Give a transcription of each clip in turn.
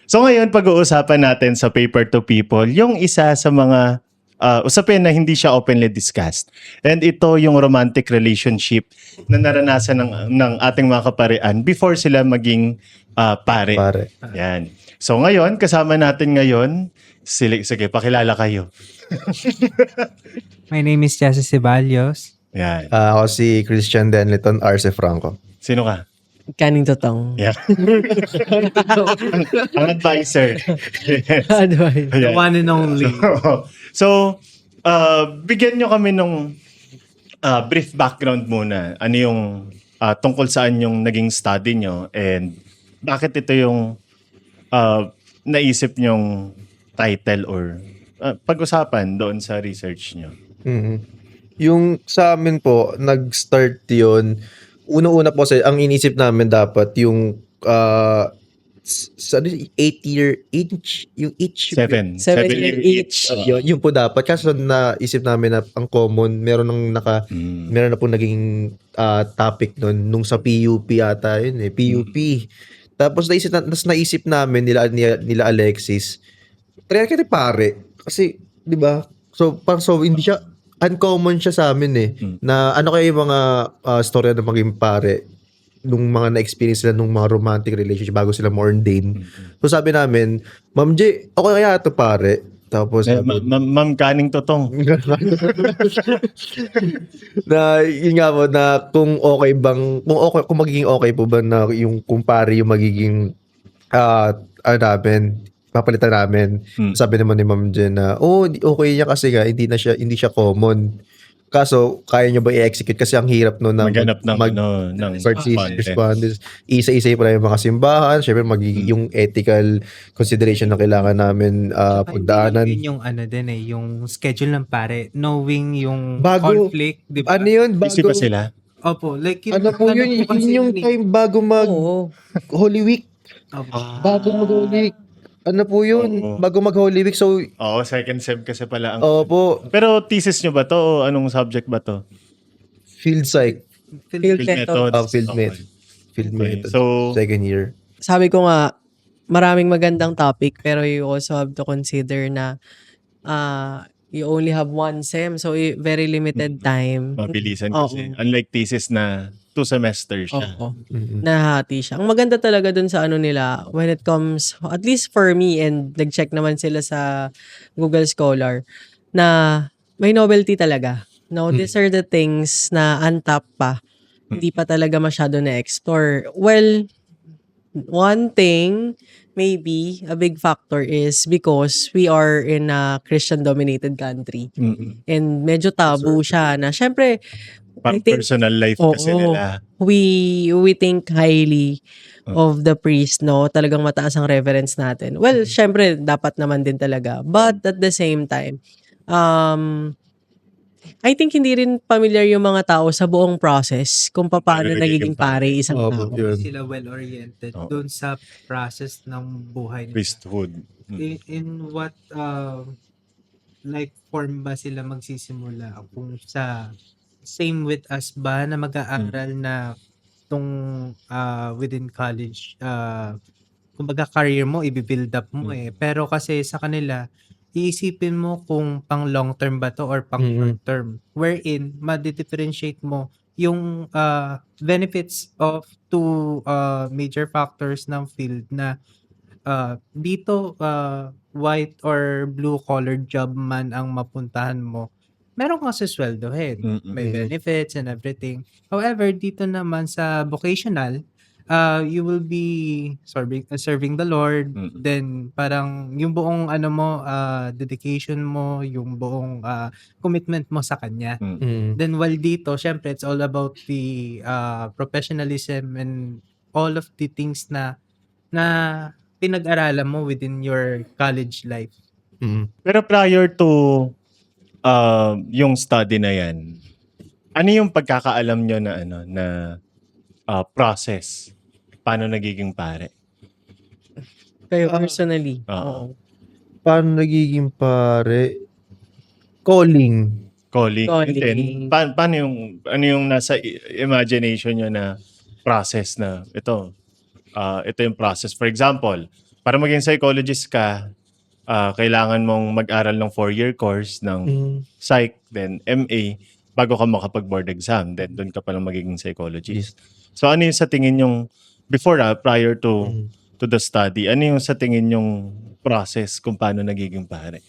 So ngayon, pag-uusapan natin sa Paper to People, yung isa sa mga usapin na hindi siya openly discussed. And ito yung romantic relationship na naranasan ng ating mga kaparian before sila maging pare. Pare. Yan. So ngayon, kasama natin ngayon, sige, pakilala kayo. My name is Jesse Ceballos. Yan. Ako si Christian Denleton Arce Franco. Sino ka? Kaning totong. Yeah. ang advisor. Yes. Advice. The Ayan. one and only. So, bigyan nyo kami nung brief background muna. Ano yung tungkol saan yung naging study nyo and bakit ito yung naisip nyong title or pag-usapan doon sa research nyo? Mhm. Yung sa amin po, nag-start yun. Una-una po kasi, ang inisip namin dapat yung 8-year each, yung each. 7 Seven year year each. each. Yun po dapat. Kaso naisip namin na ang common, meron na po naging topic nun, nung sa PUP ata yun PUP. Tapos naisip namin nila Alexis, try ka pare. Kasi, di ba? So hindi siya, uncommon siya sa amin na ano kaya yung mga storya na maging pare nung mga na-experience sila nung mga romantic relationship bago sila ma-ordain. So sabi namin, Ma'am J, okay kaya ito pare? Tapos Ma'am Kaning Totong. na yun nga po na kung okay bang kung magiging okay po ba na yung kumpare yung magiging namin papalitan namin. Sabi naman ni Ma'am Jen na okay niya kasi nga hindi siya common. Kaso kaya niyo ba i-execute kasi ang hirap no na Maghanap ng first content. responders. Isa-isa pa yung mga simbahan, syempre magiging yung ethical consideration na kailangan namin pagdaanan. Yun yung ano din yung schedule ng pare. Knowing yung Bago- conflict. Di ba? Ano yun? Busy pa sila? Opo. Like yun, Ano po yun? po kasi Yun yung yun eh. time bago mag Oo. Holy Week. Opo. Bago mag-Holy Week. Ano po yun? Oo. Bago mag-Holy Week. So, Oo, second sem kasi pala ang... opo, Pero thesis nyo ba to o anong subject ba to? field psych. Field Field method. methods. Field Okay. med. Field Okay. method. So, Second year. Sabi ko nga, maraming magandang topic pero you also have to consider na you only have one sem so very limited time. mabilisan Oo. kasi. Unlike thesis na 2 semesters siya. Oo. Mhm. Nahati siya. Ang maganda talaga dun sa ano nila, when it comes, at least for me, and nag-check naman sila sa Google Scholar, na may novelty talaga. No, these are the things na untapped pa. Hindi pa talaga masyado na-explore. Well, one thing, maybe, a big factor is because we are in a Christian-dominated country. Mm-mm. And medyo taboo siya na, syempre, I think- Personal life kasi Oo. nila. we think highly of the priest, no? Talagang mataas ang reverence natin. Well, syempre, dapat naman din talaga. But at the same time, I think hindi rin familiar yung mga tao sa buong process kung paano Paano nagiging nagiging pare. pare isang Opo, tao. yun. Sila well-oriented Oo. doon sa process ng buhay nila. Priesthood. In what like form ba sila magsisimula kung sa same with us ba na mag-aaral na tong within college kumbaga career mo i-build up mo pero kasi sa kanila iisipin mo kung pang long term ba to or pang short term wherein ma-differentiate mo yung benefits of two major factors ng field na dito white or blue collar job man ang mapuntahan mo, meron kang sasweldohin. May benefits and everything. However, dito naman sa vocational, you will be serving the Lord. Then parang yung buong ano mo, dedication mo, yung buong commitment mo sa Kanya. Then while dito, syempre it's all about the professionalism and all of the things na pinag-aralan mo within your college life. Pero prior to yung study na yan, ano yung pagkakaalam nyo na process? Paano nagiging pare? Kayo personally. Oo. Oo. Paano nagiging pare? Calling. Calling. And then, Calling. paano ano yung nasa imagination nyo na process na ito yung process. For example, para maging psychologist ka, kailangan mong mag-aral ng 4-year course ng psych, then MA, bago ka makapag-board exam. Then doon ka palang magiging psychologist. So ano yung sa tingin yung, before prior to the study, ano yung sa tingin yung process kung paano nagiging pare?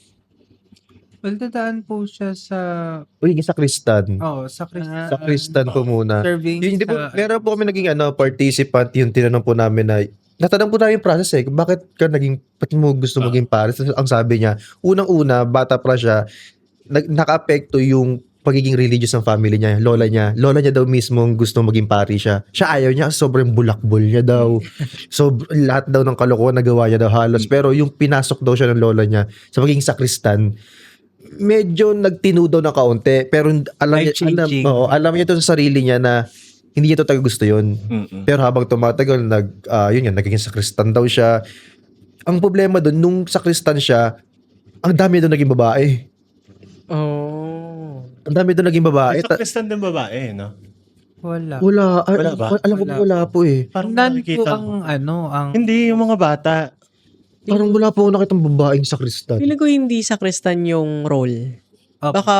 Well, dadaan po siya sa Uy, sa Kristan. sa Sa Kristan po muna. serving Yung, hindi po, sa meron po kami naging participant, yung tinanong po namin na, natanong po namin yung process bakit ka naging, ba't mo gusto maging pares? Ang sabi niya, unang-una, bata pa siya, naka-apekto yung pagiging religious ng family niya, lola niya. Lola niya daw mismo gusto maging pari siya. Siya ayaw niya, sobrang bulakbol niya daw. So, lahat daw ng kalokohan nagawa niya daw halos. Pero yung pinasok daw siya ng lola niya sa magiging sakristan, medyo nagtino daw na kaunti. Pero Life-changing. alam niya to sa sarili niya na hindi niya to talaga gusto yun. Pero habang tumatagal, yun yan, naging sakristan daw siya. Ang problema doon, nung sakristan siya, ang dami doon naging babae. Oh. Ang dami doon naging babae. Sa Kristan din babae, no? wala. Wala. Wala ba? Alam ko wala po eh. Parang Nan po nakikita ang ko. ang Hindi, yung mga bata. Parang wala po ako nakitang babaeng sakristan. Feeling ko hindi sakristan yung role. Opo. Baka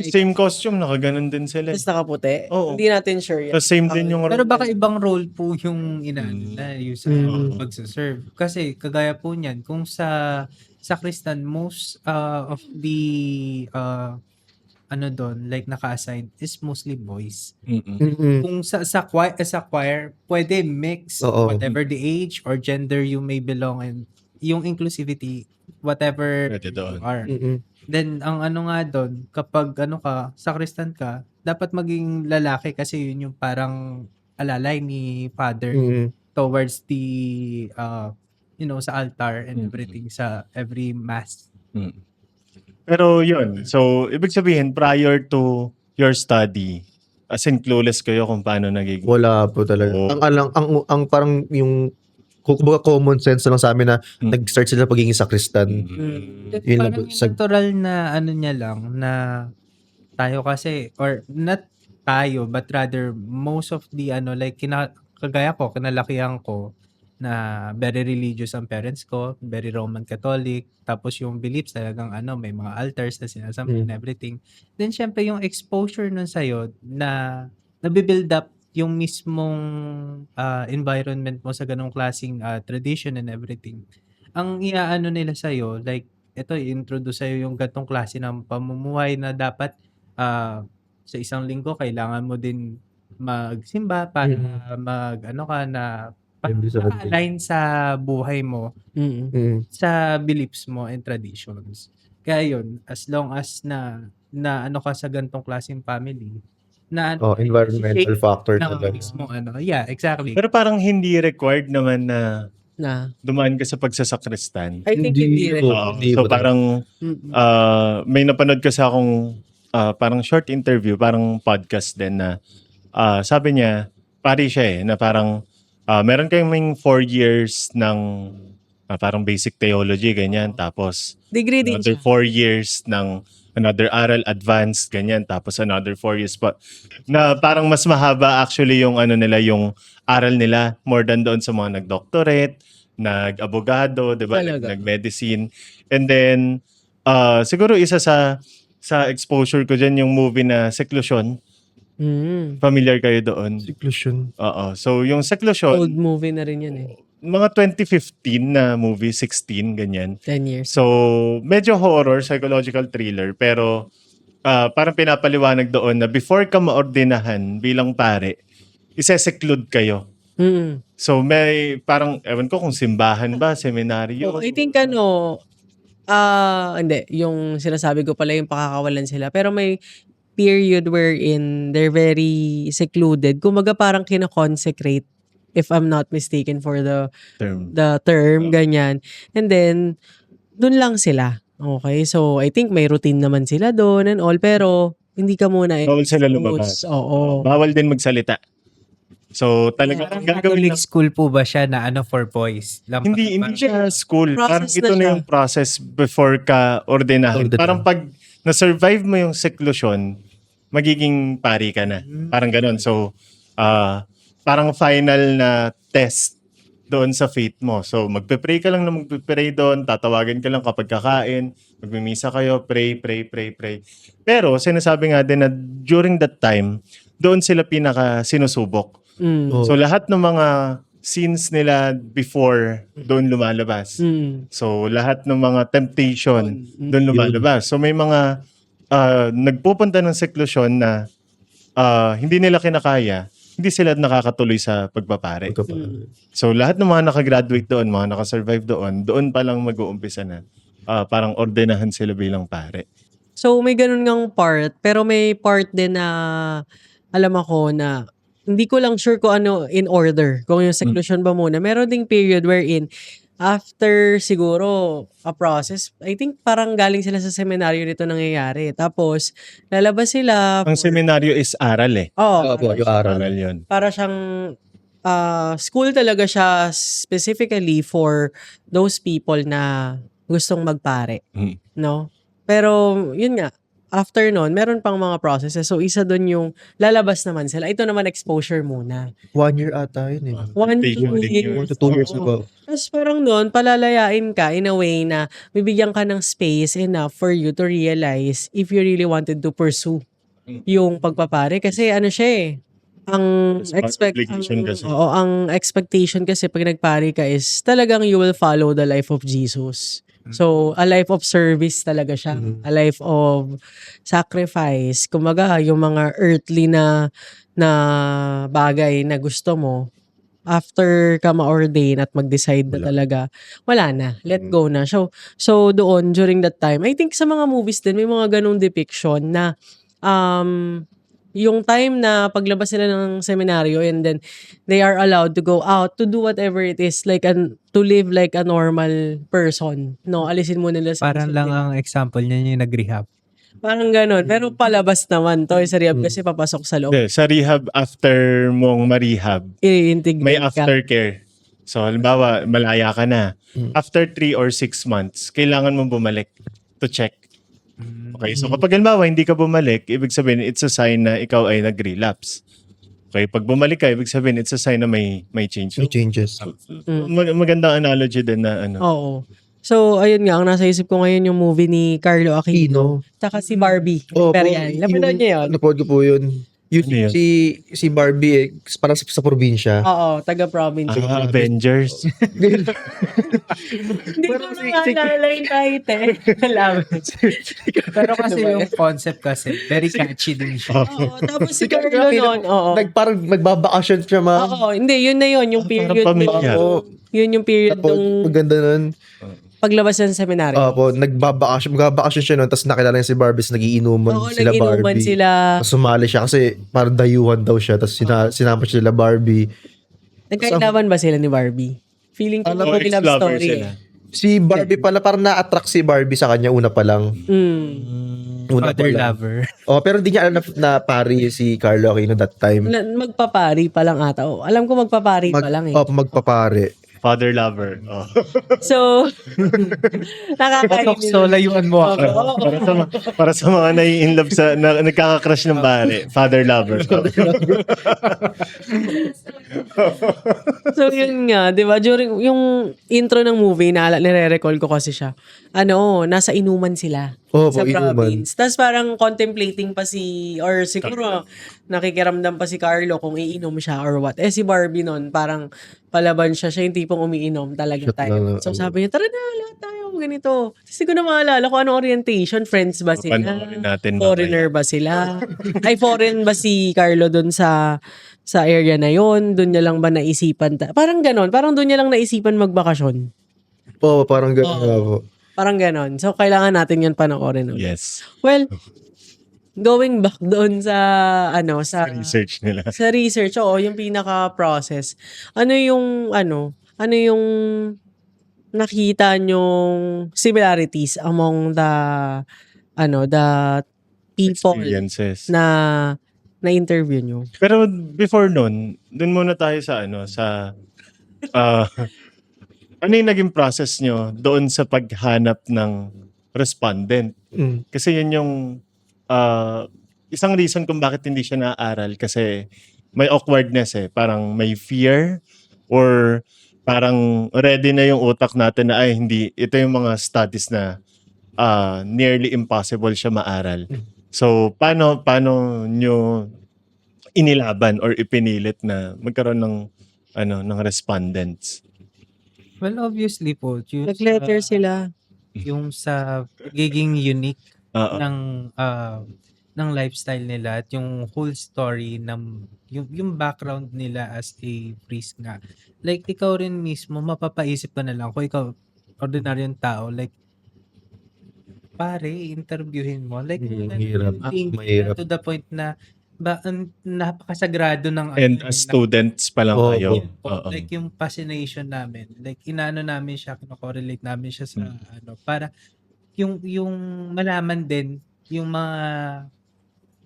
Same costume, nakaganon din sila. tapos nakaputi. Oo. Hindi natin sure yan. So, same din yung Pero baka ibang role po yung inaano na yung sa Mm. pagsaserve. Kasi kagaya po niyan, kung sa sakristan, most of the ano doon, like naka-assign is mostly boys. Kung sa choir, pwede mix Oo. whatever the age or gender you may belong and yung inclusivity, whatever Pwede doon. you are. Then, ang ano nga doon, kapag sakristan ka, dapat maging lalaki kasi yun yung parang alalay ni father towards the, sa altar and everything sa every mass. Pero yun, so ibig sabihin prior to your study, as in clueless kayo kung paano nagiging. Wala po talaga. Oo. Ang parang yung kumbaga common sense na lang sa amin na nag-start sila pagiging sakristan. Yun lang po. Parang yung natural na ano niya lang na tayo kasi or not tayo but rather most of the like kagaya ko kinalakihan ko na very religious ang parents ko, very Roman Catholic, tapos yung beliefs talagang may mga altars na sinasampa and everything. Then syempre yung exposure nun sa'yo na nabibuild up yung mismong environment mo sa ganong klaseng tradition and everything. Ang iaano nila sa'yo, like, ito, i-introduce sa'yo yung gantong klase ng pamumuhay na dapat sa isang linggo, kailangan mo din magsimba para align sa buhay mo, sa beliefs mo and traditions. Kaya yun, as long as na ka sa gantong klaseng family, na Environmental shape factor ng talaga. mismo yeah, exactly. Pero parang hindi required naman na Na. dumaan ka sa pagsasakristan. I think hindi rin. po. Oo. Hindi So po parang may napanood kasi akong parang short interview, parang podcast din na sabi niya, pari siya na parang meron kaming 4 years ng parang basic theology, ganyan. Tapos Degree din another siya. 4 years ng another aral advanced, ganyan. Tapos another 4 years pa. Na parang mas mahaba actually yung nila, yung aral nila more than doon sa mga nag-doctorate, nag-abogado, di ba? Talaga. Nag-medicine. And then, siguro isa sa exposure ko dyan yung movie na Seclusion. Familiar kayo doon? Seclusion. Oo. So, yung Seclusion, Old movie na rin yan eh. mga 2015 na movie, 16, ganyan. 10 years. So, medyo horror, psychological thriller, pero parang pinapaliwanag doon na before ka maordinahan bilang pare, isa-seclude kayo. So, may parang, ewan ko kung simbahan ba, seminaryo. I think hindi. Yung sinasabi ko pala yung pakakawalan sila. Pero may period wherein they're very secluded. Kumaga parang kina-consecrate, if I'm not mistaken, for the term, ganyan. And then, dun lang sila. Okay, so I think may routine naman sila doon and all, pero hindi ka muna Bawal sila lumabas. Oo. Bawal din magsalita. So, talaga, Parang gagawin Catholic school po ba siya na for boys? Hindi siya school. Process Parang na ito na siya. yung process before ka ordinahin. Ordinahin. Parang pag na-survive mo yung seclusion, magiging pari ka na. Parang ganun. So, parang final na test doon sa faith mo. So, magpe-pray ka lang na magpe-pray doon, tatawagan ka lang kapag kakain, magmimisa kayo, pray, pray, pray, pray. Pero, sinasabi nga din na during that time, doon sila pinaka sinusubok. Oh. So, lahat ng mga scenes nila before, doon lumalabas. So, lahat ng mga temptation, doon lumalabas. So, may mga nagpupunta ng seklusyon na hindi nila kinakaya, hindi sila nakakatuloy sa pagpapare. So lahat ng mga nakagraduate doon, mga nakasurvive doon pa lang mag-uumpisa na. Parang ordenahan sila bilang pare. So, may ganun ngang part, pero may part din na alam ako na hindi ko lang sure kung ano in order. Kung yung seclusion ba muna. Meron ding period wherein after siguro a process, I think parang galing sila sa seminaryo nito nangyayari. Tapos, lalabas sila. Ang seminaryo is aral eh. Oo, Opo, yung aral. Aral yun. para siyang school talaga siya specifically for those people na gustong magpare. Mm. No? Pero, yun nga, after nun, meron pang mga processes. So, isa dun yung lalabas naman sila. Ito naman exposure muna. 1 year ata yun eh. 1 Temptation to 2 din yun. 1 years. to 2 years Oo. ago. Tapos parang nun, palalayain ka in a way na bibigyan ka ng space enough for you to realize if you really wanted to pursue yung pagpapare. Kasi ano siya eh, ang Obligation kasi. ang expectation kasi pag nagpare ka is talagang you will follow the life of Jesus. So, a life of service talaga siya. A life of sacrifice. Kumaga, yung mga earthly na bagay na gusto mo, after ka ma-ordain at mag-decide na talaga, wala na. Let go na. So doon, during that time, I think sa mga movies din, may mga ganong depiction na yung time na paglabas nila ng seminaryo and then they are allowed to go out to do whatever it is, like to live like a normal person. No, alisin mo nila sa Parang isip lang nila. ang example niya yung nag-rehab. Parang ganon. Pero palabas naman to sa rehab kasi papasok sa loob. Hindi, sa rehab, after mong ma-rehab, I-integrate may ka. aftercare. So, halimbawa, malaya ka na. After 3 or 6 months, kailangan mong bumalik to check. Okay, so kapag halimbawa hindi ka bumalik, ibig sabihin it's a sign na ikaw ay nag-relapse. Okay, pag bumalik ka, ibig sabihin it's a sign na may change. May changes. Magandang analogy din na ano. Oo. So, ayun nga, ang nasa isip ko ngayon yung movie ni Carlo Aquino. Kino. Tsaka si Barbie. Oh, Imperial. Napanood niyo yun? Napanood ko po yun. Yung, Ano yun? si Barbie eh, parang sa probinsya. Oo, taga-province. Avengers. Hindi ko naalala yung title. Alam. Pero kasi yung concept kasi, very catchy din siya. Oo, tapos si Carlo noon. Oo. Parang magbabakasyon siya, ma'am. Oo, hindi, yun na yun. Yung period. Parang pamilyar. Yun yung period Tapos, nung maganda nun. paglabas ng seminaryo. Opo, magbabakasyon siya nun, tapos nakilala niya si Barbie, tapos nagiinuman Oo, sila nag-inuman Barbie. sila. Tapos sumali siya kasi parang dayuhan daw siya, tapos sinama siya sila Barbie. Nagkailaman ba sila ni Barbie? Feeling ko Alam O may love ex-lover story sila. eh. Si Barbie pala, parang na-attract si Barbie sa kanya una pa lang. Una pa Father lang. lover. Oh, pero di niya alam na pari si Carlo Aquino that time. Magpapari pa lang ata. Oh, alam ko magpapari pa lang eh. Magpapare. Father lover. Oh. So, Patok, nakakainis. so layuan mo ako. Oo. para sa mga nai-inlove sa nagkaka-crush ng pare, father lover. So, yun nga, di ba? During yung intro ng movie, nire-recall ko kasi siya. Nasa inuman sila. Opo, Sa inuman. province. Tapos parang contemplating pa or siguro nakikiramdam pa si Carlo kung iinom siya or what. Si Barbie nun, parang palaban siya. Siya yung tipong umiinom talaga Shot time. lang. So sabi niya, tara na, lahat tayo, ganito. Tapos hindi ko na maalala kung anong orientation. Friends ba sila? Panoorin natin Foreigner ba sila? Ay, foreign ba si Carlo dun sa area na yon? Doon niya lang ba naisipan? Parang ganon. Parang doon niya lang naisipan magbakasyon. Oo, parang gano'n nga po. Parang ganon. So, kailangan natin yun panoorin ulit. Yes. Well, going back doon sa Research nila. sa research, yung pinaka-process. Ano yung nakita nyong similarities among the people Experiences. na interview nyo? Pero before nun, dun muna tayo sa ano yung naging process nyo doon sa paghanap ng respondent? Kasi yun yung isang reason kung bakit hindi siya naaral kasi may awkwardness eh. Parang may fear or parang ready na yung utak natin na ay hindi, ito yung mga studies na nearly impossible siya maaral. So, paano nyo inilaban or ipinilit na magkaroon ng respondents? Well, obviously po, Nag-letter sila. yung sa pagiging unique Oo. ng lifestyle nila at yung whole story ng yung background nila as a priest nga. Like ikaw rin mismo mapapaisip ka na lang kung ikaw ordinaryong tao, like pare, interviewin mo, like Hirap. thinking Mahirap. to the point na napakasagrado ng And as students pa lang Oo. kayo. po, Oo. like yung fascination namin, like inaano namin siya, kino-correlate namin siya sa para yung malaman din yung mga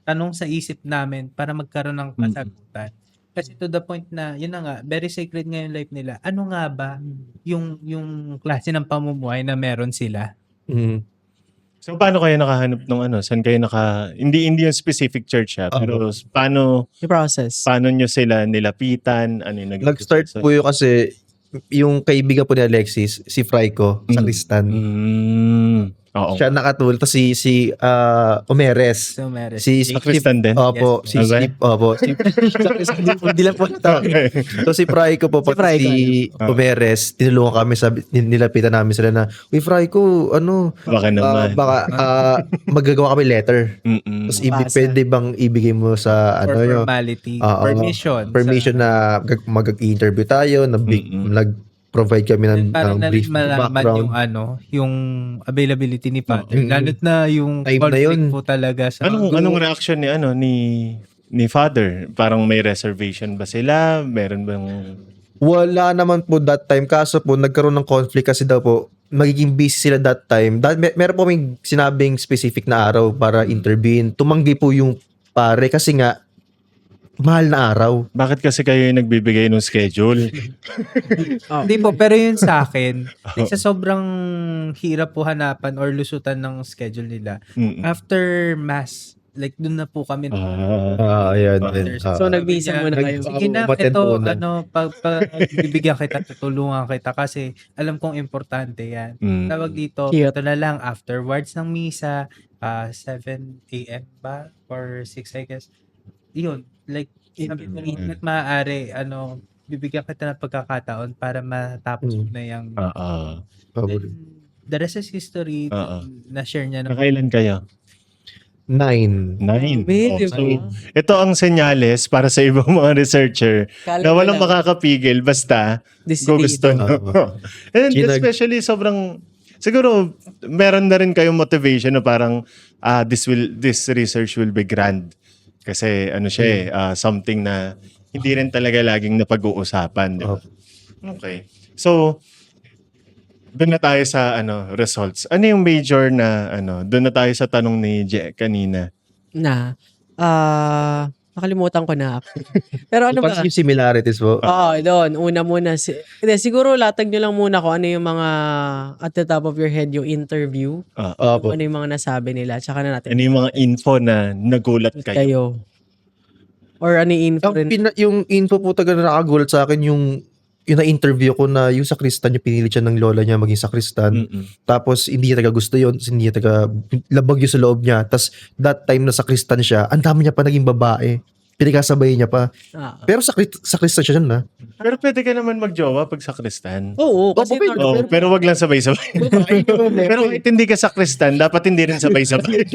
tanong sa isip namin para magkaroon ng kasagutan. Kasi to the point na, yun na nga, very sacred nga yung life nila. Ano nga ba yung klase ng pamumuhay na meron sila? Mm. So paano kayo nakahanap ng saan kayo hindi yung specific church pero paano Yung process. nyo sila nilapitan, ano yung naging Nag-start proseso? po yun kasi yung kaibigan po ni Alexis, si Fraico, sa Kristan. Oo. Siya nakatulong. Tapos si Omeres. So, meron. Sa Kristan din? Opo, Yes, si okay. Steve, opo. Hindi lang po ito. So si Fraico po, pati Fraico, si Omeres, tinulungan kami, nilapitan namin sila na, uy Fraico, Baka naman. magagawa kami letter. Mm-mm. Tapos Basa. pwede bang ibigay mo sa For yung formality, Oo. permission. na mag-interview tayo, nag-provide kami ng Para na rin brief malaman background. yung availability ni Father. Mm. Lalo't na yung Time na conflict yun. po talaga sa Anong reaction ni Father? Parang may reservation ba sila? Meron bang Wala naman po that time. Kaso po, nagkaroon ng conflict kasi daw po, magiging busy sila that time. Meron po may sinabing specific na araw para intervene. Tumanggi po yung pare kasi nga, mahal na araw. bakit kasi kayo yung nagbibigay ng schedule? Hindi po, pero yun sa akin, like, sa sobrang hirap po hanapan or lusutan ng schedule nila, Mm. after mass, like dun na po kami. Ayan. So, nag-visa muna kayo. Sige na, Umattend ito, po na. pag bibigyan kita, tutulungan kita kasi alam kong importante yan. Mm. Tawag dito, Cute. ito na lang, afterwards ng misa, 7 a.m. ba? Or 6, I guess. Yun, like, sabi ko, hanggat maaari, bibigyan kita ng pagkakataon para matapos mo na yung then, the rest is history. Na-share niya na. Nakailan kayo? 9. 9. May, di So, ba? ito ang senyales para sa ibang mga researcher na walang makakapigil basta gusto nyo. And especially sobrang, siguro meron na rin kayong motivation na parang this research will be grand. Kasi something na hindi rin talaga laging napag-uusapan. Di ba? Okay. So, doon na tayo sa results. Ano yung major na doon na tayo sa tanong ni Je kanina. Nakalimutan ko na. Pero ano ba? Yung similarities po. Oo, doon. Una muna. Siguro latag nyo lang muna kung ano yung mga at the top of your head yung interview. Opo. Ano yung mga nasabi nila. Tsaka na natin. Ano yung mga info na nagulat kayo? Kayo. Or ano yung info rin. Yung info po talaga na nakagulat sa akin yung na-interview ko na yung sakristan, yung pinilit siya ng lola niya maging sakristan. Tapos hindi niya taga gusto yun. Hindi niya taga labag yun sa loob niya. Tapos that time na sakristan siya, ang dami niya pa naging babae. Pinagkasabay niya pa. Pero sakristan siya dyan na. Pero pwede ka naman magjowa pag sakristan. Oo, kasi pwede. Pero wag lang sabay-sabay. Pero kahit hindi ka sakristan, dapat hindi rin sabay-sabay.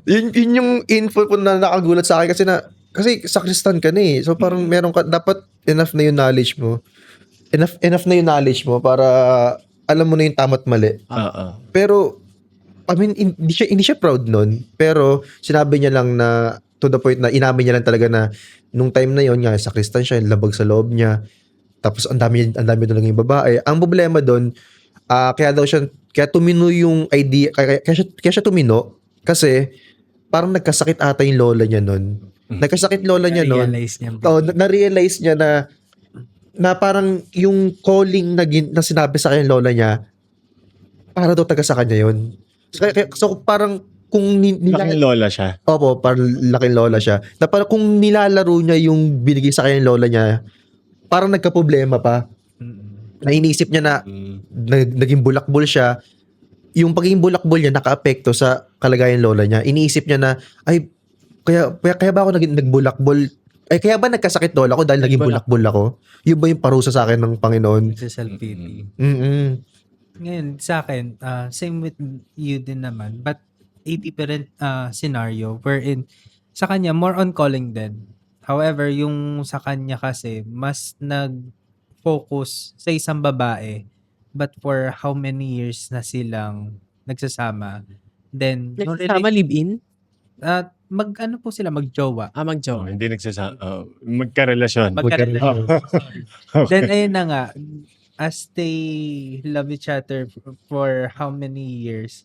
yun yung info po na nakagulat sa akin kasi sakristan ka na eh. So parang meron ka, dapat enough na yung knowledge mo. Enough na yung knowledge mo para alam mo na yung tama't mali. Pero, I mean, hindi siya proud nun. Pero, sinabi niya lang na, to the point na inamin niya lang talaga na, nung time na yon nga, sakristan siya, labag sa loob niya. Tapos, ang dami doon lang yung babae. Ang problema doon, kaya tumino yung idea, kaya siya tumino, kasi, parang nagkasakit ata yung lola niya nun. Nagkasakit lola niya nun. Na-realize niya na parang yung calling na sinabi sa kanya lola niya, para daw taga sa kanya yun. So parang kung Laking lola siya. Opo, parang laking lola siya. Na parang kung nilalaro niya yung binigay sa kanya lola niya, parang nagka-problema pa. Na iniisip niya na naging bulakbol siya. Yung pagiging bulakbol niya nakaapekto sa kalagayan lola niya. Iniisip niya na, ay, kaya ba ako nagbulakbol? Ay, kaya ba nagkasakit lola ko dahil naging bulakbol ako? Yun ba yung parusa sa akin ng Panginoon? Sa self-pity. Ngayon, sa akin, same with you din naman. But, a different scenario wherein sa kanya, more on calling din. However, yung sa kanya kasi, mas nag-focus sa isang babae. But for how many years na silang nagsasama. Then, yung Nagsasama live-in? mag-ano po sila, mag-jowa. Mag-jowa. Hindi magkarelasyon. Magkarelasyon. Then, ayun na nga, as they love each other for how many years,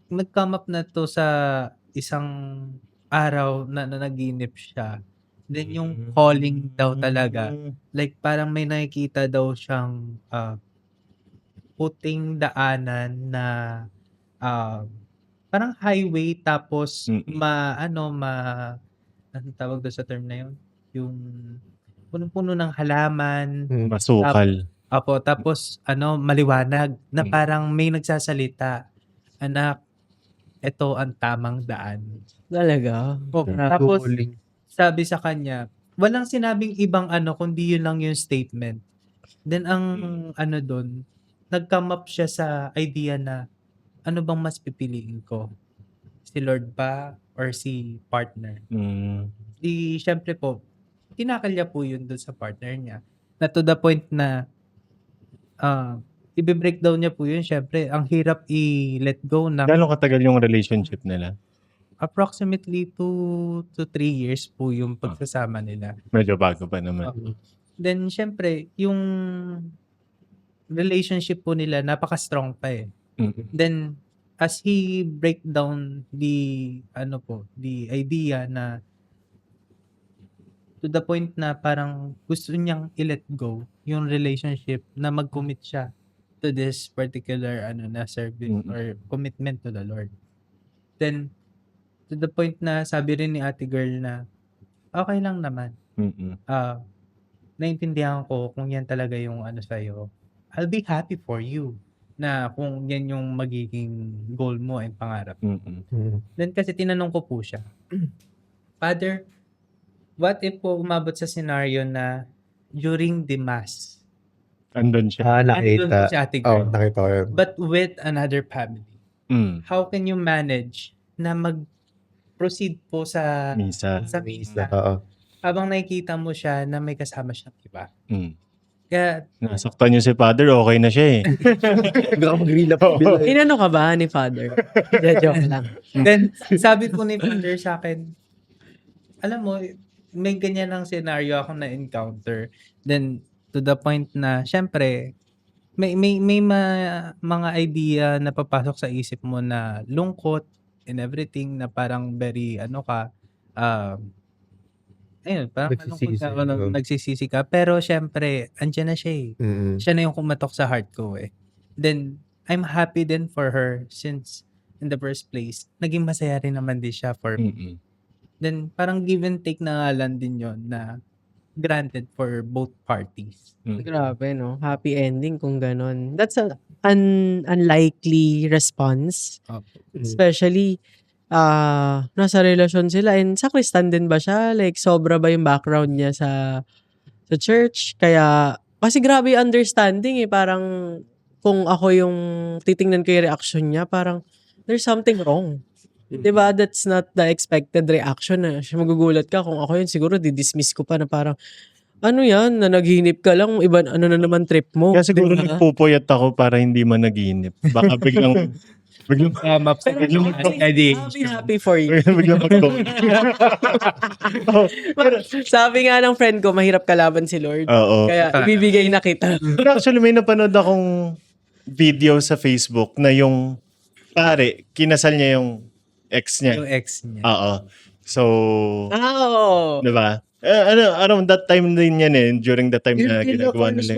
nag-come up na to sa isang araw na naginip siya. Then, yung calling daw talaga, like parang may nakikita daw siyang puting daanan na parang highway tapos anong tawag doon sa term na yun? Yung punong-puno ng halaman. Masukal. Tapos maliwanag na parang may nagsasalita. Anak, ito ang tamang daan. Talaga? Tapos sabi sa kanya, walang sinabing ibang kundi yun lang yung statement. Then ang doon, nag-come up siya sa idea na ano bang mas pipiliin ko? Si Lord ba or si partner? Syempre po, tinakalya po yun doon sa partner niya. Na to the point na i-breakdown niya po yun. Syempre, ang hirap i-let go na Gano'ng katagal yung relationship nila? approximately 2 to 3 years po yung pagsasama nila. Medyo bago pa naman. Then, syempre, yung relationship po nila, napaka-strong pa eh. Then, as he break down the idea na to the point na parang gusto niyang i-let go yung relationship na mag-commit siya to this particular service or commitment to the Lord. Then, to the point na sabi rin ni ate girl na okay lang naman. Naintindihan ko kung yan talaga yung sa'yo. I'll be happy for you na kung yan yung magiging goal mo and pangarap. Then kasi tinanong ko po siya, Father, what if po umabot sa scenario na during the mass, Andun siya. andun po Nakita. si ate girl, Nakita ko yun. but with another family, how can you manage na mag-proceed po sa Misa. misa Oo. habang nakikita mo siya na may kasama siyang iba? Kaya, Nasaktan niyo si Father, okay na siya eh. Baka mag-reel up. Inano ka ba ni Father? Joke lang. then, sabi po ni Father sa akin, alam mo, may ganyan ng scenario ako na-encounter. Then, to the point na, syempre, may mga idea na papasok sa isip mo na lungkot and everything na parang very, parang nagsisisi ka. Pero syempre, andyan na siya eh. Siya na yung kumatok sa heart ko eh. Then, I'm happy din for her since in the first place, naging masaya rin naman din siya for me. Then, parang give and take na nga lang din yun na granted for both parties. Grabe, no? Happy ending kung ganon. That's an unlikely response. Especially, nasa relasyon sila. And sa Kristan din ba siya? Like, sobra ba yung background niya sa church? Kaya, kasi grabe yung understanding eh. Parang, kung ako yung titingnan ko yung reaction niya, parang, there's something wrong. Diba? That's not the expected reaction. Magugulat ka. Kung ako yun, siguro didismiss ko pa na parang, ano yan? Na naghinip ka lang. Iba, ano na naman trip mo? Kaya siguro Diba? nagpupuyat ako para hindi man naginip. Baka biglang Come up sa Happy for you. biglang mag-go. Sabi nga ng friend ko, mahirap kalaban si Lord. Oo. Kaya ibibigay na kita. Pero actually, may napanood akong video sa Facebook na yung pare, kinasal niya yung ex niya. Yung ex niya. Oo. So, Oh. diba? Around that time din yan eh. During the time na ginagawa nila.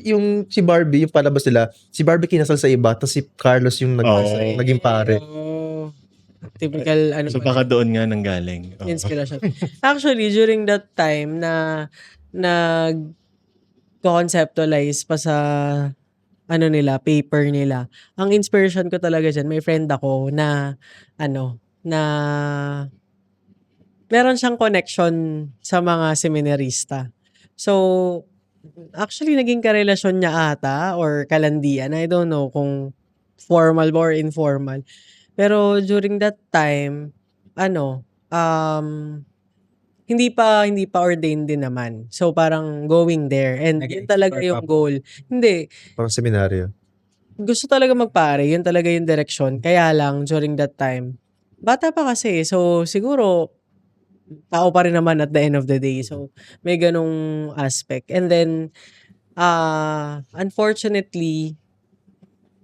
Yung si Barbie, yung palabas nila, si Barbie kinasal sa iba, tapos si Carlos yung naging pare. Typical ano So pa baka doon nga nanggaling. Oo. inspiration. Actually, during that time na nag-conceptualize pa sa ano nila, paper nila, ang inspiration ko talaga diyan, may friend ako na ano, na meron siyang connection sa mga seminarista. So, actually naging karelasyon niya ata or kalandian, I don't know kung formal ba or informal. Pero during that time, ano, hindi pa ordained din naman. So, parang going there and yun talaga Nag-explore yung pa po. goal. Hindi, Parang seminaryo. gusto talaga magpare, yun talaga yung direksyon. Kaya lang, during that time, bata pa kasi. So, siguro, tao pa rin naman at the end of the day. So, may ganong aspect. And then, unfortunately,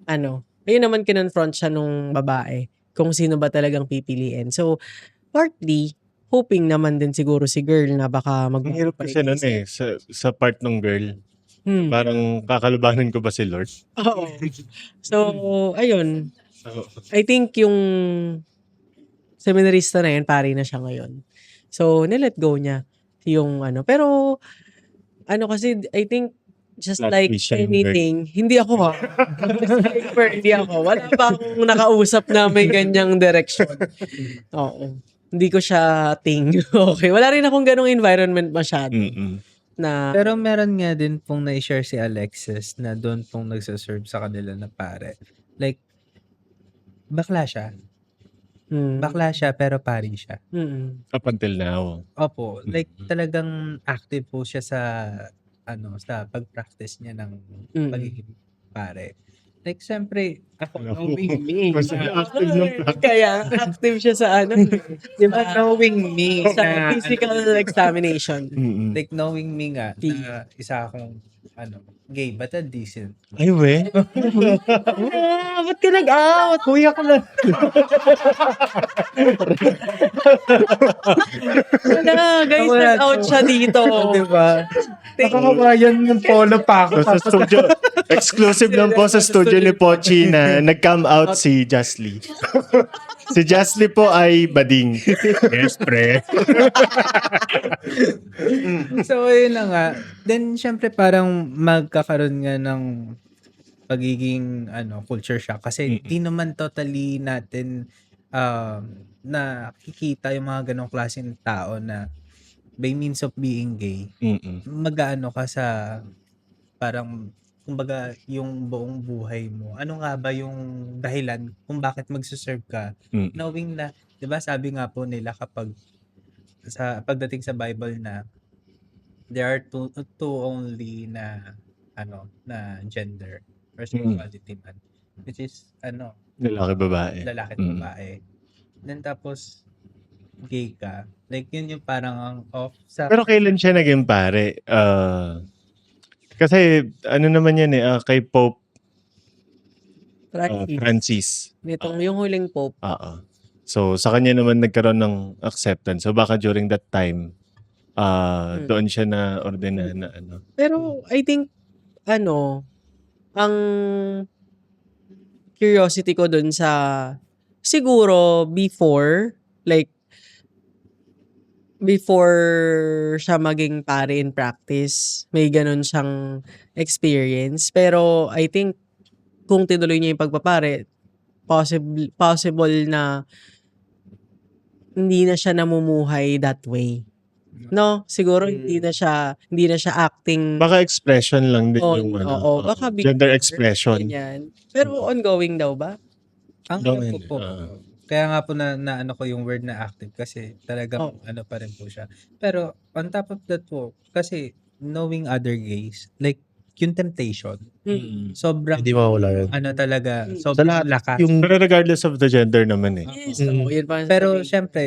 ano, ayun naman kinonfront siya nung babae kung sino ba talagang pipiliin. So, partly, hoping naman din siguro si girl na baka Ang magbago hirap pa kasi rin nun isip. sa part ng girl. Hmm. Parang kakalabanin ko ba si Lord? Oo. So, ayun. Oo. I think yung seminarista na yun, pari na siya ngayon. So, nilet go niya yung ano. Pero, ano kasi, I think, just Flat like fish siya yung girl. anything, hindi ako ha. Disclaimer, hindi ako. Wala pa akong nakausap na may ganyang direction. Oo. Hindi ko siya thing. Okay. Wala rin akong ganong environment masyado. Mm-mm. Na, Pero meron nga din pong na-share si Alexis na doon pong nagsaserve sa kanila na pare. Like, bakla siya. Bakla siya pero pari siya. Up until now. Opo, like Mm. talagang active po siya sa sa pag-practice niya ng pagiging pare. Like siyempre, ako knowing me, Mas active ng practice. kaya active siya sa ano, di ba? knowing me Sa na physical examination. Mm-mm. like knowing me nga na isa akong gay but a decent. Ay, we. Ba't ka nag-out? Kuya ko lang. Wala, guys, Wala nag-out to. siya dito. Diba? Nakakabayan ng polo pa ako. So, sa studio, exclusive lang po sa studio ni Pochi na nag-come out si Jasly. Si Jasly po ay bading. Yes, pre. So, ayun na nga. Then, syempre, parang magkakaroon nga ng pagiging culture shock. Kasi di naman totally natin nakikita yung mga ganong klaseng tao na by means of being gay, Mm-mm. mag-aano ka sa parang, kumbaga, yung buong buhay mo. Ano nga ba yung dahilan kung bakit magsuserve ka? Mm. Knowing na, di ba sabi nga po nila kapag pagdating sa Bible na there are two only na na gender or sexuality man, which is Lalaki, babae. lalaki at babae. Then tapos gay ka, like yun yung parang ang off sa Pero kailan siya naging pare? Kasi ano naman yan kay Pope Practice. Francis. Nitong yung huling pope. Oo. So sa kanya naman nagkaroon ng acceptance. So baka during that time doon siya na ordinahan na ano. Pero I think, ang curiosity ko dun sa, siguro before siya maging pare in practice, may ganun siyang experience. Pero I think, kung tinuloy niya yung pagpapare, possible na hindi na siya namumuhay that way. No, siguro hindi na siya acting Baka expression lang din on, yung oo, baka gender before, expression. ganyan. Pero ongoing daw ba? ang Gawin, po. Kaya nga po na ko yung word na active kasi talagang pa rin po siya. Pero on top of that po, kasi knowing other gays, like yung temptation, sobrang Hindi mawala yun. talaga, Sa sobrang lahat, lakas. Pero regardless of the gender naman eh. Yes, yun pa ang Pero sabihin. syempre,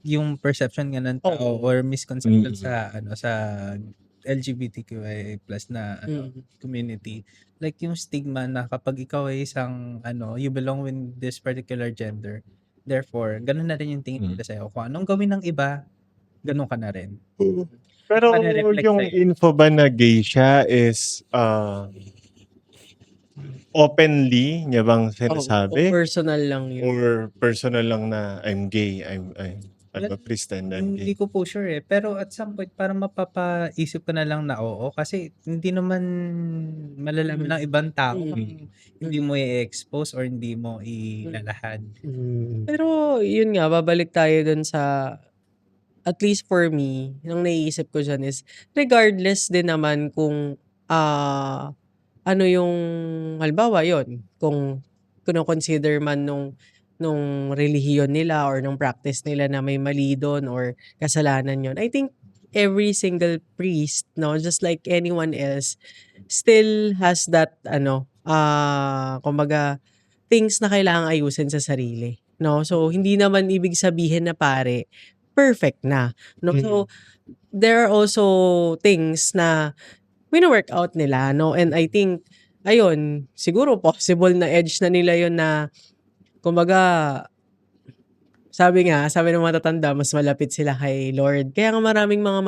yung perception nga ng tao or misconception sa LGBTQIA+ na community, like yung stigma na kapag ikaw ay isang you belong with this particular gender, therefore ganun na rin yung tingin nila sa'yo. Kung anong gawin ng iba, ganun ka na rin. Pero Reflect yung sa'yo. info ba na gay siya is openly niya bang O sinasabi? personal lang yun. Or personal lang na I'm gay, I'm Well, Christian, I'm Hindi gay. ko po sure eh. Pero at some point, parang mapapaisip ko na lang na oo. Kasi hindi naman malalaman ng ibang tao Mm. kung hindi mo i-expose or hindi mo ilalahad. Mm. Pero yun nga, babalik tayo dun sa, at least for me, yung naiisip ko dyan is, regardless din naman kung ano yung, halimbawa yun, kung consider man nung relihiyon nila or nung practice nila na may mali doon or kasalanan yun. I think every single priest, no, just like anyone else, still has that, kumbaga, things na kailangang ayusin sa sarili. No? So, hindi naman ibig sabihin na pare, perfect na. No? So, there are also things na wino-work out nila, no? And I think, ayun, siguro possible na edge na nila yun na, kumbaga, sabi ng matatanda, mas malapit sila kay Lord. Kaya nga maraming mga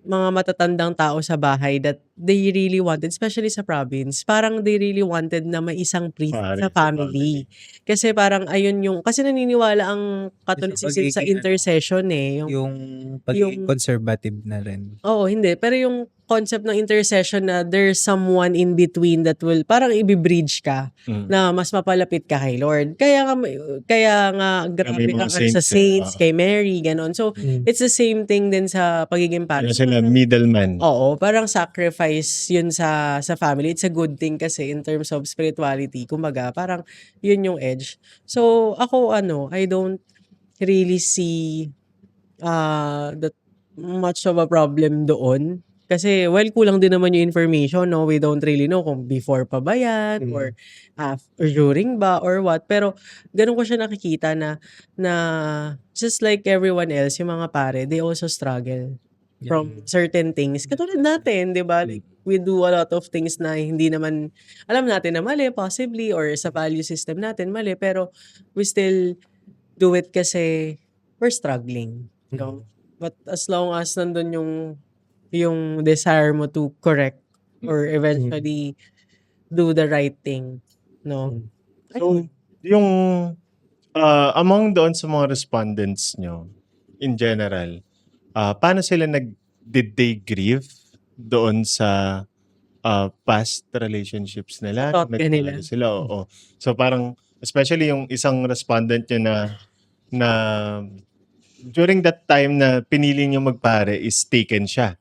matatandang tao sa bahay that they really wanted, especially sa province, parang they really wanted na may isang priest Pare sa sa family. Kasi parang ayun kasi naniniwala ang Catholicism sa pagiging intercession eh. Yung pagiging Yung- conservative na rin. Oo, hindi. Pero yung concept ng intercession na there's someone in between that will parang i-bridge ka Mm. na mas mapalapit ka kay Lord. Kaya nga grabe mga ang saints sa eh, saints, oo. kay Mary, ganon. So, it's the same thing din sa pagiging Ano pare. sila, middleman. Oo, parang sacrifice yun sa family. It's a good thing kasi in terms of spirituality. Kumbaga, parang yun yung edge. So, ako I don't really see that much of a problem doon. Kasi, well, kulang din naman yung information, no? We don't really know kung before pa ba yan, or after, during ba, or what. Pero, ganun ko siya nakikita na just like everyone else, yung mga pare, they also struggle from certain things. Katulad natin, di ba? Like, we do a lot of things na hindi naman, alam natin na mali, possibly, or sa value system natin, mali. Pero, we still do it kasi we're struggling. No? But as long as nandun yung desire mo to correct or eventually do the right thing, no? So, yung among doon sa mga respondents nyo, in general, paano sila did they grieve doon sa past relationships nila? Thought ka nila. Nagpapalo sila, oo. So parang, especially yung isang respondent nyo na during that time na pinili nyo magpare is taken siya.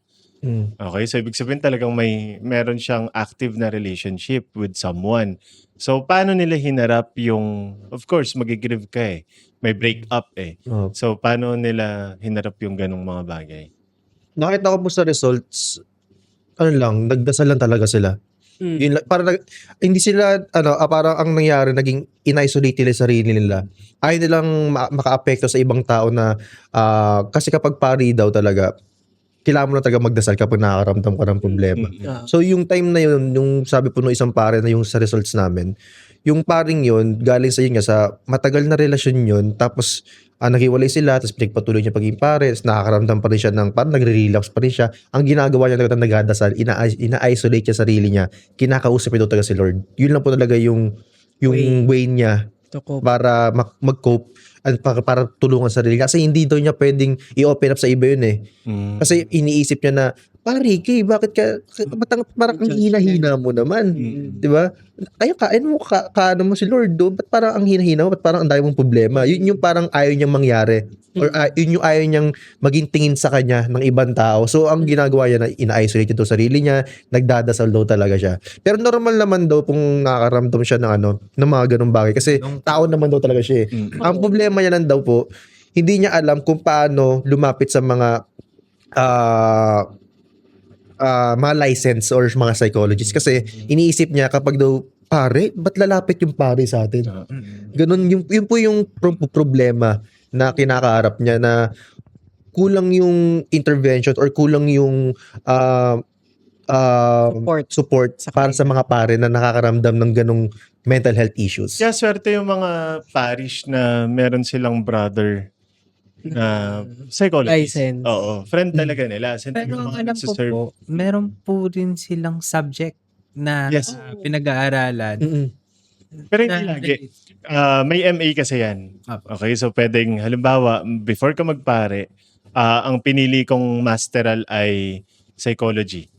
Okay, so ibig sabihin talagang meron siyang active na relationship with someone. So paano nila hinarap yung, of course, magigrieve ka eh. May breakup eh. Oh. So paano nila hinarap yung ganong mga bagay? Nakita ko po sa results, nagdasal lang talaga sila. Yun lang, parang hindi sila parang ang nangyari naging in-isolate nila sarili nila. Ayaw nilang maka-apekto sa ibang tao na kasi kapag pari daw talaga kailangan mo na talaga magdasal kapag nakakaramdam ka ng problema. So yung time na yun, yung sabi po ng isang pare na yung sa results namin, yung paring yun, galing sa yun nga, sa matagal na relasyon yun, tapos naghiwalay sila, tapos pinagpatuloy niya pagiging pare, tapos nakakaramdam pa rin siya ng, parang nagre-relapse pa rin siya. Ang ginagawa niya talaga nagdadasal, ina-isolate niya sarili niya, kinakausap ito talaga si Lord. Yun lang po talaga yung way niya para mag-cope at para tulungan sarili. Kasi hindi daw niya pwedeng i-open up sa iba yun eh. Kasi iniisip niya na, pare, bakit parang ang hina-hina mo naman? Di ba? Tayo, kain mo, kaano mo si Lord do? Ba't parang ang hina-hina mo? Ba't parang ang dami mong problema? Yun yung parang ayaw niyang mangyari. Or yun yung ayaw niyang maging tingin sa kanya ng ibang tao. So, ang ginagawa niya na ina-isolate ito sarili niya, nagdadasal daw talaga siya. Pero normal naman daw kung nakakaramdam siya ng mga ganung bagay. Kasi tao naman daw talaga siya eh. Ang problema niya lang daw po, hindi niya alam kung paano lumapit sa mga mga license or mga psychologists. Kasi iniisip niya kapag daw, pare, ba't lalapit yung pare sa atin? Ganun, yun po yung problema na kinakaharap niya, na kulang yung intervention or kulang yung support para sa mga pare na nakakaramdam ng ganong mental health issues. Kaya swerte yung mga parish na meron silang brother na psychologist. License. Oo, friend talaga nila. Pero ang alam ko po, meron po rin silang subject na Yes. pinag-aaralan. Mm. Pero hindi lagi. May MA kasi yan. Apo. Okay, so pwedeng halimbawa, before ka magpare, ang pinili kong masteral ay psychology.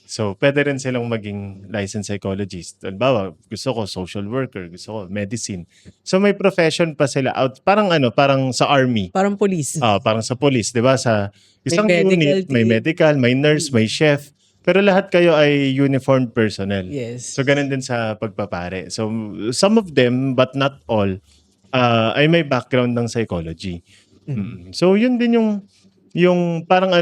So, pwede rin silang maging licensed psychologist. Halimbawa, gusto ko social worker, gusto ko medicine. So, may profession pa sila out. Parang parang sa army. Parang police. Parang sa police, di ba? Sa isang medical unit, may team. medical, may nurse, may chef. Pero lahat kayo ay uniformed personnel. Yes. So, ganun din sa pagpapare. So, some of them, but not all, ay may background ng psychology. So, yun din yung parang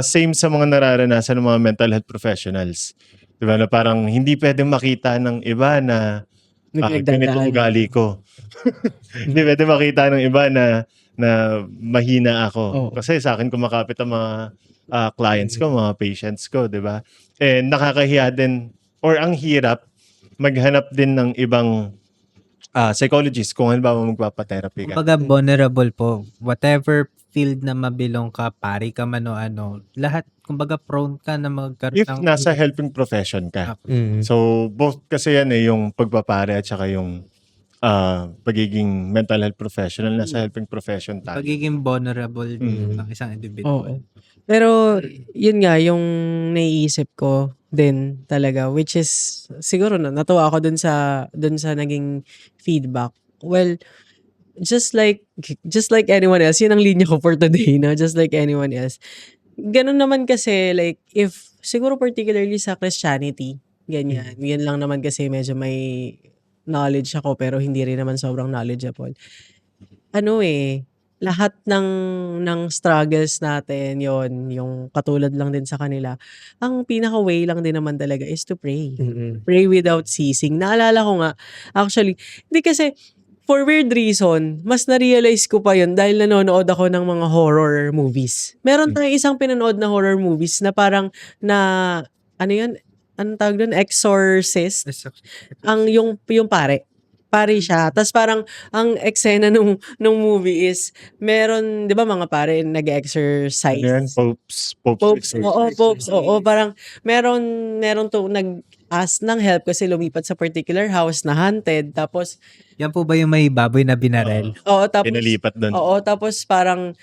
same sa mga nararanasan ng mga mental health professionals. Diba? Na parang hindi pwedeng makita ng iba na ganito Nagdadaan. ugali ko. Hindi pwede makita ng iba na mahina ako. Oo. Kasi sa akin kumakapit ang mga clients ko, mga patients ko, di ba? And nakakahiya din, or ang hirap, maghanap din ng ibang psychologist kung halimbawa magpapa-therapy ka. Kumbaga vulnerable po. Whatever field na mabilong ka, pari ka man o ano, lahat, kumbaga prone ka na magkaroon If nasa helping profession ka. Mm. So, both kasi yan yung pagpapare at saka yung pagiging mental health professional. Nasa helping profession tayo. pagiging vulnerable din ng isang Oo. individual. Pero, yun nga, yung naiisip ko din talaga, which is, siguro natuwa ako dun sa naging feedback. Well, just like anyone else, yun ang linya ko for today, no? Just like anyone else. Ganun naman kasi, like, if, siguro particularly sa Christianity, ganyan. Yan lang naman kasi medyo may knowledge ako, pero hindi rin naman sobrang knowledgeable. Lahat ng struggles natin, yung katulad lang din sa kanila, ang pinaka-way lang din naman talaga is to pray. Mm. Pray without ceasing. Naalala ko nga, actually, hindi kasi, for weird reason, mas na-realize ko pa yun dahil nanonood ako ng mga horror movies. Meron tayong isang pinanood na horror movies na parang ano yun? Anong tawag doon? Exorcist. Yung pare siya. Tapos parang ang eksena nung movie is meron, 'di ba mga pare nag-exercise. Ano yan? Popes Popes. Oo, parang meron to nag-ask ng help kasi lumipat sa particular house na haunted. Tapos Yan po ba yung may baboy na binarel? tapos pinalipat doon. tapos parang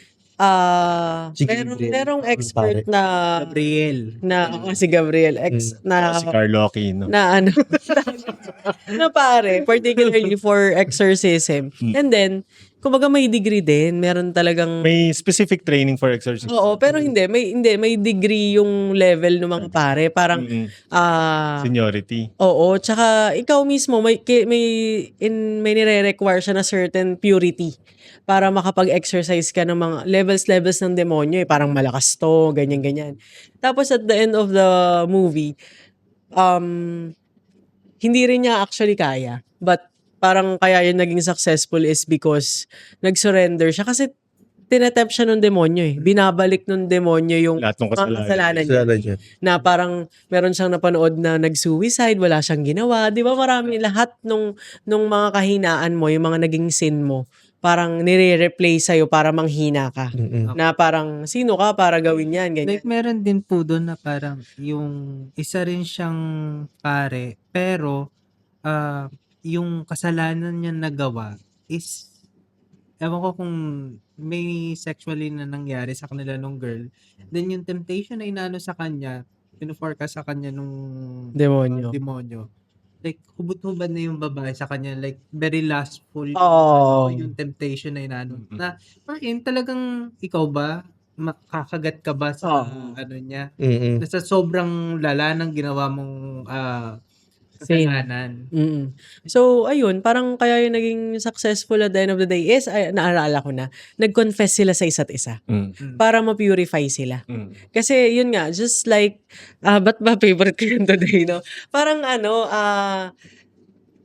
Si Gabriel. merong expert na Gabriel. si Gabriel na Si Carlo Aquino. na na pare, particularly for exorcism. And then, kumbaga may degree din, meron talagang May specific training for exorcism. Oo, pero may degree yung level ng mga pare, parang Seniority. oo, tsaka ikaw mismo may nire-require siya na certain purity para makapag-exercise ka ng mga levels ng demonyo, parang malakas to, ganyan. Tapos at the end of the movie, hindi rin niya actually kaya. But parang kaya yun naging successful is because nag-surrender siya kasi tinatap siya ng demonyo . Binabalik ng demonyo yung Lahat ng mga kasalanan niya. Kasalanan niya. Na parang meron siyang napanood na nag-suicide, wala siyang ginawa. Di ba marami lahat nung mga kahinaan mo, yung mga naging sin mo, parang nire-replay sa'yo para manghina ka. Na parang, sino ka para gawin yan? Ganyan. Like, meron din po doon na parang yung isa rin siyang pare, pero yung kasalanan niya nagawa is, ewan ko kung may sexually na nangyari sa kanila nung girl, then yung temptation na inaano sa kanya, pinuforecast sa kanya nung demonyo. Like, hubot-hubad na yung babae sa kanya, like, very lustful yung temptation na inaano. Na, talagang, ikaw ba, makakagat ka ba sa ano niya? Sa sobrang lala ng ginawa mong kasalanan. So, ayun, parang kaya yung naging successful at the end of the day is, naalala ko na, nag-confess sila sa isa't isa. Para ma-purify sila. Kasi, yun nga, just like, ba't ba favorite ko yun today, no? Parang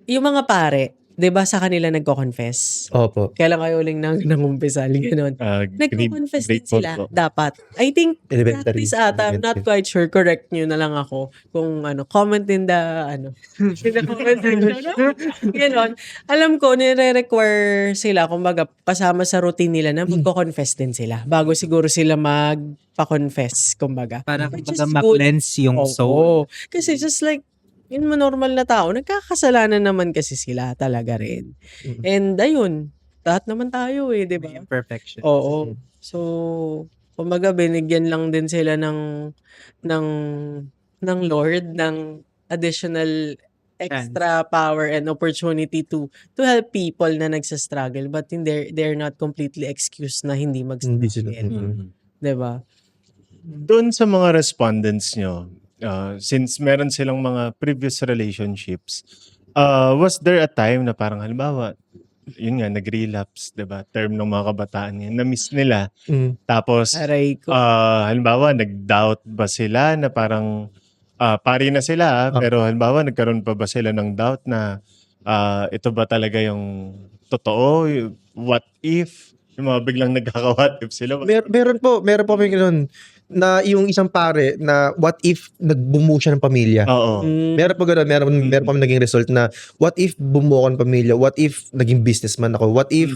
yung mga pare, 'di ba sa kanila nagko-confess? Opo. Kailan kayo uling nangumpisal, gano'n. Nagko-confess din grade 4 sila, po. dapat. I think Elementary. practice ata, I'm not quite sure, correct niyo na lang ako kung comment in the in the comment section, gano'n. Alam ko nire-require sila, kumbaga kasama sa routine nila na magko-confess din sila bago siguro sila magpa-confess, kumbaga. Para Which kumbaga is good. ma-cleanse yung soul. Oo. Kasi just like yung mga normal na tao, nagkakasalanan naman kasi sila talaga rin. And ayun, lahat naman tayo 'di ba? May imperfection. Oo. So, kumbaga binigyan lang din sila ng ng Lord ng additional extra power and opportunity to help people na nagsa-struggle, but they're not completely excused na hindi Hindi sila. mag-struggle, 'di ba? Doon sa mga respondents nyo, since meron silang mga previous relationships, was there a time na parang halimbawa, yun nga, nag-relapse, 'di ba? Term ng mga kabataan yan, na-miss nila. Tapos, Aray ko. halimbawa, nag-doubt ba sila na parang, pari na sila, pero halimbawa, nagkaroon pa ba sila ng doubt na ito ba talaga yung totoo? What if? Yung mga biglang nagkaka-what if sila. Meron po may gano'n na yung isang pare na what if nagbuo siya ng pamilya. Oo. Meron po gano'n, meron pa naging result na what if bumuo ako ng pamilya, what if naging businessman ako, what if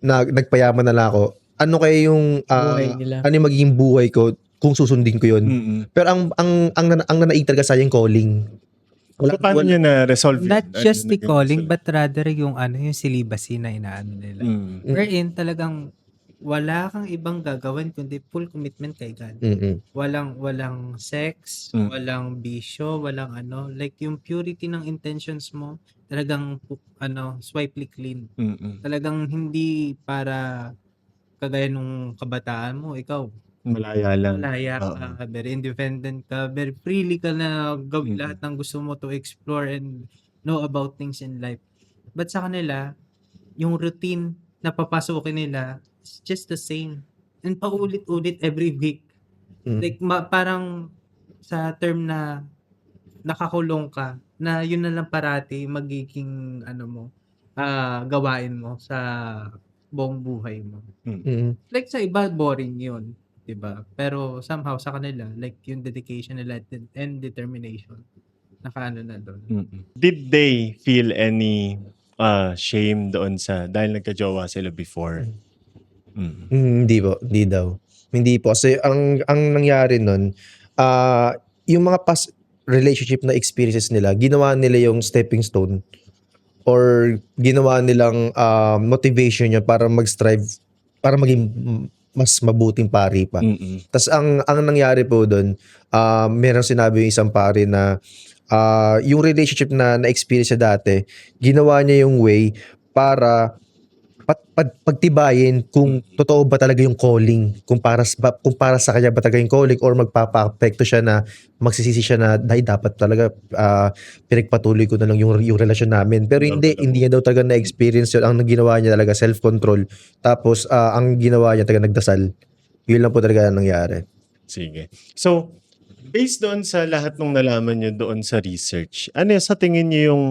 nagpayaman na lang ako, ano kaya yung Buhay nila. ano yung magiging buhay ko kung susundin ko yun. Pero ang nanaig talaga sa yung calling. Paano nyo na-resolve yun? Not Ano just yung the naging calling, result? but rather yung yung celibacy na inaano nila. Wherein talagang wala kang ibang gagawin kundi full commitment kay God. Walang sex, walang bisyo, walang like yung purity ng intentions mo, talagang swipely clean. Talagang hindi para kagaya nung kabataan mo, ikaw Malaya lang. malaya Oo. ka, very independent ka, very freely ka na gawin lahat ng gusto mo to explore and know about things in life. But sa kanila, yung routine na papasukin nila is just the same. And paulit-ulit every week. Like parang sa term na nakakulong ka, na yun na lang parati magiging gawain mo sa buong buhay mo. Like sa iba, boring yun. Diba? Pero somehow sa kanila, like yung dedication nila and determination, nakaano na doon. Did they feel any shame doon sa dahil nagka-jowa sila before? Hindi po, hindi daw. Hindi po kasi ang nangyari nun, yung mga past relationship na experiences nila, ginawa nila yung stepping stone or ginawa nilang motivation niya para mag-strive, para maging mas mabuting pari pa. Tas ang nangyari po doon, merong sinabi yung isang pari na yung relationship na na-experience niya dati, ginawa niya yung way para pagtibayin kung totoo ba talaga yung calling, kung para sa kanya ba talaga yung calling or magpapa-apekto siya na magsisisi siya na dahil dapat talaga pinagpatuloy ko na lang yung relasyon namin. Pero hindi niya daw talaga na-experience yun. Ang ginawa niya talaga self-control. Tapos ang ginawa niya talaga nagdasal. Yun lang po talaga ang nangyari. Sige. So, based doon sa lahat ng nalaman nyo doon sa research, ano sa tingin nyo yung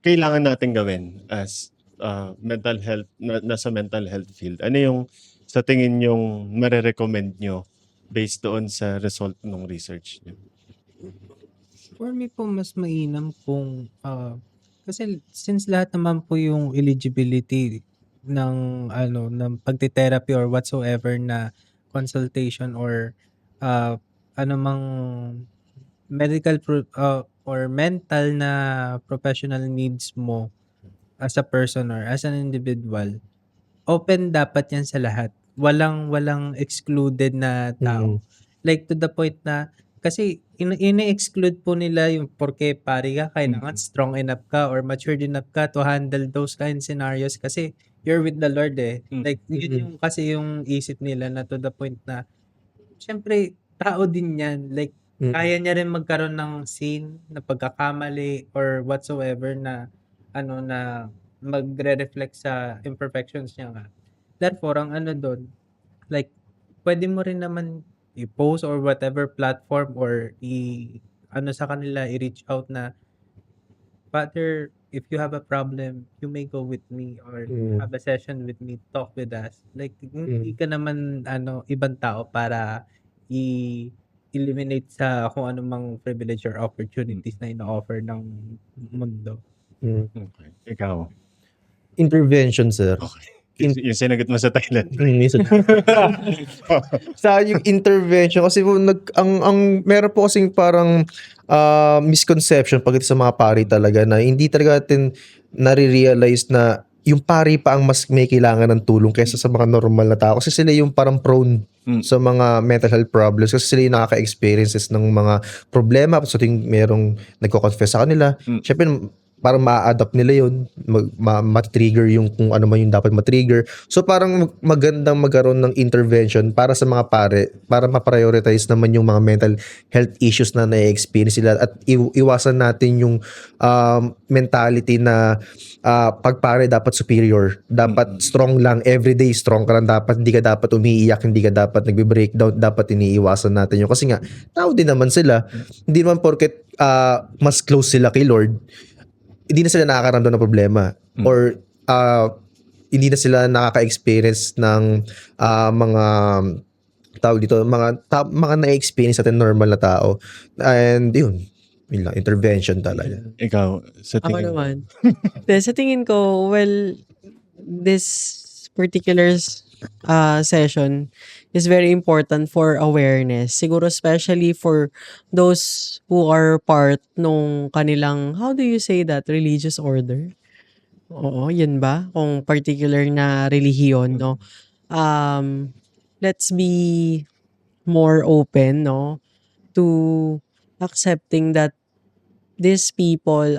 kailangan natin gawin as mental health, nasa mental health field? Ano yung sa tingin yung marirecommend nyo based doon sa result ng research nyo? For me po, mas mainam kung kasi since lahat naman po yung eligibility ng ng pagte-therapy or whatsoever na consultation or anumang medical or mental na professional needs mo as a person or as an individual, open dapat yan sa lahat. Walang excluded na tao. Like to the point na kasi ini-exclude po nila yung porke pari ka, kailangan strong enough ka or matured enough ka to handle those kind of scenarios kasi you're with the Lord eh. Like yun yung kasi yung isip nila na to the point na syempre tao din yan. Like kaya niya rin magkaroon ng sin na pagkakamali or whatsoever na na magre-reflect sa imperfections niya nga. Therefore, ang doon, like, pwede mo rin naman i-post or whatever platform or sa kanila i-reach out na Father, if you have a problem, you may go with me or Mm. have a session with me, talk with us. Like, hindi Mm. ka naman, ibang tao para eliminate sa kung anumang privilege or opportunities na ino-offer ng mundo. Mm. Okay. Ikaw. Intervention, sir. Okay. In Yung sinagot mo sa Thailand. minsan sa yung intervention kasi po ang meron po kasing parang misconception pagdating sa mga pari talaga na hindi talaga natin nare-realize na yung pari pa ang mas may kailangan ng tulong kaysa sa mga normal na tao kasi sila yung parang prone sa mga mental health problems kasi sila yung nakaka-experiences ng mga problema so ting merong nagko-confess sa kanila. Syempre parang ma-adapt nila yun, ma-trigger yung kung ano man yung dapat ma-trigger. So parang magandang magkaroon ng intervention para sa mga pare, para ma-prioritize naman yung mga mental health issues na na-experience sila at iwasan natin yung mentality na pag pare dapat superior, dapat strong lang, everyday strong ka lang dapat, hindi ka dapat umiiyak, hindi ka dapat nagbe-breakdown, dapat iniiwasan natin yun. Kasi nga, tao din naman sila. Hindi naman porket mas close sila kay Lord, hindi na sila nakakaramdam ng problema or hindi na sila nakaka-experience ng mga tawag dito, mga na-experience natin normal na tao. And yun lang, intervention talaga. Ikaw, sa Ako tingin mo. naman. Sa tingin ko, well, this particular session is very important for awareness. Siguro especially for those who are part nung kanilang, how do you say that, religious order? Oo, yun ba? Kung particular na relihiyon, no? Let's be more open, no? To accepting that these people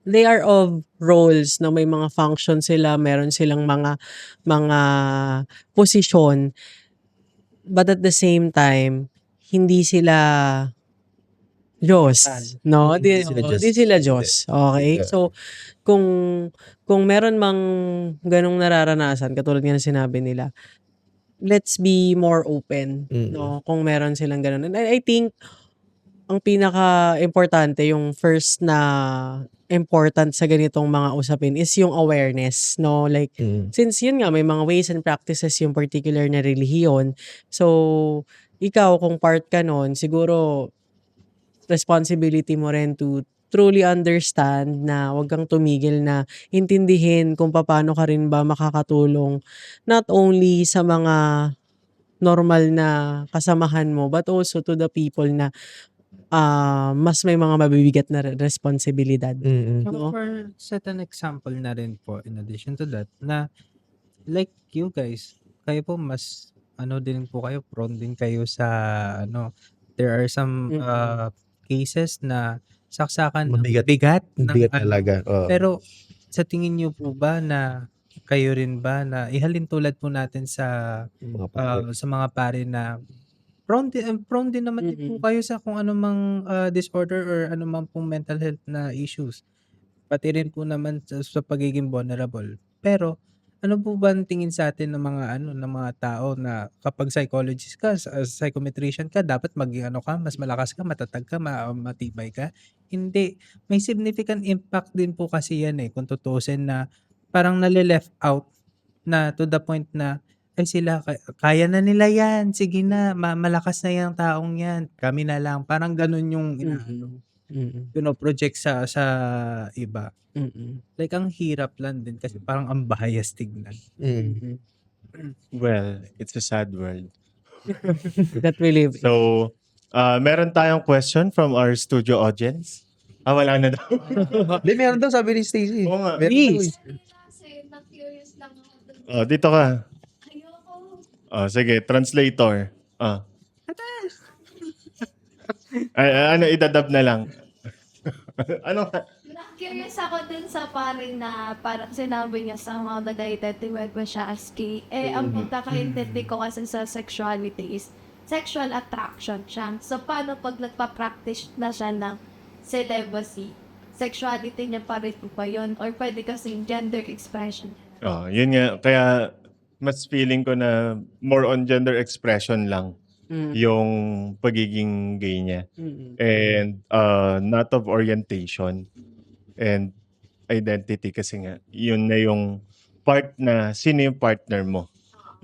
they are of roles na may mga function sila, meron silang mga posisyon, but at the same time hindi sila Diyos, no? Hindi sila Diyos. Di sila Diyos. Okay? Yeah. So kung meron mang ganong nararanasan katulad nga ng sinabi nila, let's be more open, no? Kung meron silang ganon. And I think ang pinaka-importante, yung first na important sa ganitong mga usapin is yung awareness, no? Like, since yun nga, may mga ways and practices yung particular na relihiyon. So, ikaw, kung part ka nun, siguro, responsibility mo rin to truly understand na wag kang tumigil na intindihin kung paano ka rin ba makakatulong not only sa mga normal na kasamahan mo, but also to the people na mas may mga mabibigat na responsibilidad. So, for set an example na rin po in addition to that na like you guys, kayo po mas din po kayo, prone din kayo sa there are some cases na saksakan ng Mabigat. bigat ng Bigat talaga. Oo. Pero sa tingin niyo po ba na kayo rin ba na ihalin tulad po natin sa Mga pare. sa mga pare na prone din naman din po kayo sa kung anumang disorder or anumang pong mental health na issues. Pati rin po naman sa pagiging vulnerable. Pero ano po ba ang tingin sa atin ng mga ng mga tao na kapag psychologist ka, psychometrician ka, dapat maging mas malakas ka, matatag ka, matibay ka? Hindi. May significant impact din po kasi yan kung tutuusin na parang nale-left out na to the point na ay sila kaya na nila yan, sige na, malakas na yung taong yan, kami na lang. Parang ganun yung pino-project sa iba. Like ang hirap lang din kasi parang ang bias tignan. Well, it's a sad world. That we live in. So, meron tayong question from our studio audience. Wala na daw. Hindi, meron daw sabi ni Stacy. Oo nga. Meron Please. daw eh. Kasi na-curious lang ako dun. Dito ka. Ayoko. Sige, translator. Ano, idadab na lang. Ano? Na-curious ako dun sa paring na parang sinabi niya sa mga nag-identified mo siya as gay. Ang pagkakaintindi ko kasi sa sexuality is sexual attraction siya. So, paano pag nagpa-practice na siya ng celibacy? Sexuality niya pa rin ba yun? Or pwede kasing gender expression? Yun nga. Kaya, mas feeling ko na more on gender expression lang yung pagiging gay niya. And not of orientation. and identity kasi nga yun na yung part na sino yung partner mo.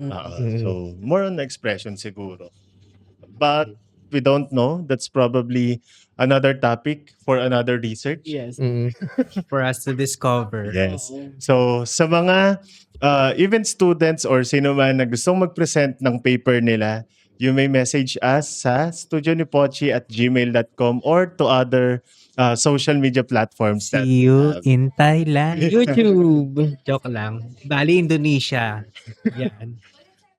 Oo. So more on expression siguro. But we don't know. That's probably another topic for another research. Yes. For us to discover. Yes. So sa mga even students or sino man na gustong mag-present ng paper nila, you may message us sa studionipochi@gmail.com or to other social media platforms that See we you have. in Thailand. YouTube. Joke lang. Bali, Indonesia. Yan.